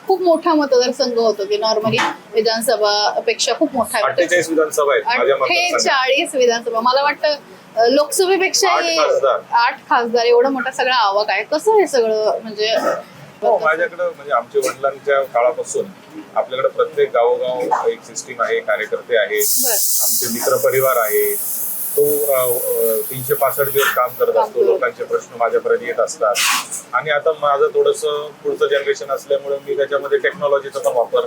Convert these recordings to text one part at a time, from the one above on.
खूप मोठा मतदारसंघ होतो की नॉर्मली विधानसभा पेक्षा खूप मोठा 48 विधानसभा आहेत माझ्या मतदारसंघात. 48 विधानसभा. मला वाटतं लोकसभेपेक्षा 8 खासदार एवढं मोठा सगळं आवक आहे. कसं हे सगळं म्हणजे हो, माझ्याकडं म्हणजे आमच्या वडिलांच्या काळापासून आपल्याकडे प्रत्येक गावोगाव एक सिस्टीम आहे, कार्यकर्ते आहेत, आमचे मित्र परिवार आहे. तो 365 दिवस काम करत असतो. लोकांचे प्रश्न माझ्यापर्यंत येत असतात. आणि आता माझं थोडंसं पुढचं जनरेशन असल्यामुळे मी त्याच्यामध्ये टेक्नॉलॉजीचा पण वापर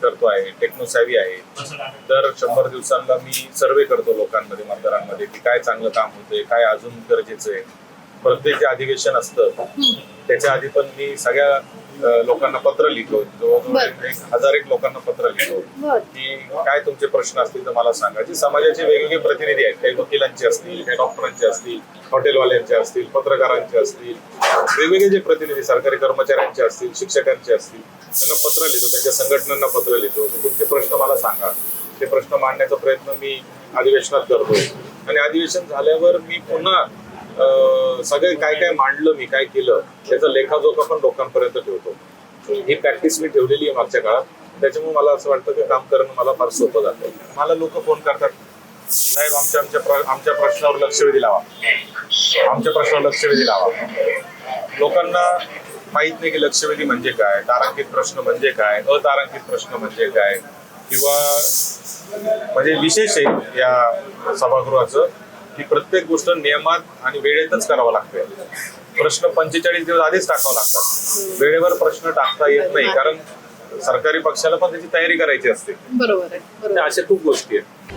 करतो आहे, टेक्नोसॅव्ही आहे. दर 100 दिवसांना मी सर्वे करतो लोकांमध्ये, मतदारांमध्ये, की काय चांगलं काम होतंय, काय अजून गरजेचं आहे. प्रत्येक जे अधिवेशन असतं त्याच्या आधी पण मी सगळ्या लोकांना पत्र लिहितो, जवळजवळ 1000 लोकांना पत्र लिहितो की काय तुमचे प्रश्न असतील तर मला सांगा. जे समाजाचे वेगवेगळे प्रतिनिधी आहेत, काही वकिलांचे असतील, काही डॉक्टरांचे असतील, हॉटेलवाल्यांचे असतील, पत्रकारांचे असतील, वेगवेगळे जे प्रतिनिधी सरकारी कर्मचाऱ्यांचे असतील, शिक्षकांचे असतील, त्यांना पत्र लिहितो, त्यांच्या संघटनांना पत्र लिहितो की तुमचे प्रश्न मला सांगा. ते प्रश्न मांडण्याचा प्रयत्न मी अधिवेशनात करतो. आणि अधिवेशन झाल्यावर मी पुन्हा सगळे काय काय मांडलं, मी काय केलं त्याचा लेखाजोखा पण लोकांपर्यंत ठेवतो. ही प्रॅक्टिस मी ठेवलेली आहे मागच्या काळात. त्याच्यामुळे मला असं वाटतं की काम करणं मला फार सोपं जातं. मला लोक फोन करतात, साहेब आमच्या प्रश्नावर लक्षवेधी लावा, आमच्या प्रश्नावर लक्षवेधी लावा. लोकांना माहित नाही की लक्षवेधी म्हणजे काय, तारांकित प्रश्न म्हणजे काय, अतारांकित प्रश्न म्हणजे काय, किंवा म्हणजे विशेष आहे या सभागृहाचं की प्रत्येक गोष्ट नियमात आणि वेळेतच करावं लागते. प्रश्न 45 दिवस आधीच टाकावं लागतात. वेळेवर प्रश्न टाकता येत नाही, कारण सरकारी पक्षाला पण त्याची तयारी करायची असते. बरोबर आहे. अशा खूप गोष्टी आहेत.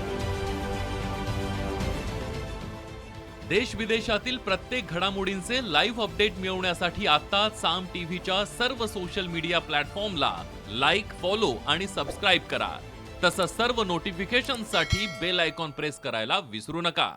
देश विदेशातील प्रत्येक घडामोडींचे लाईव्ह अपडेट मिळवण्यासाठी आता साम टीव्हीच्या सर्व सोशल मीडिया प्लॅटफॉर्मला लाईक, फॉलो आणि सबस्क्राईब करा. तसंच सर्व नोटिफिकेशनसाठी बेल आयकॉन प्रेस करायला विसरू नका.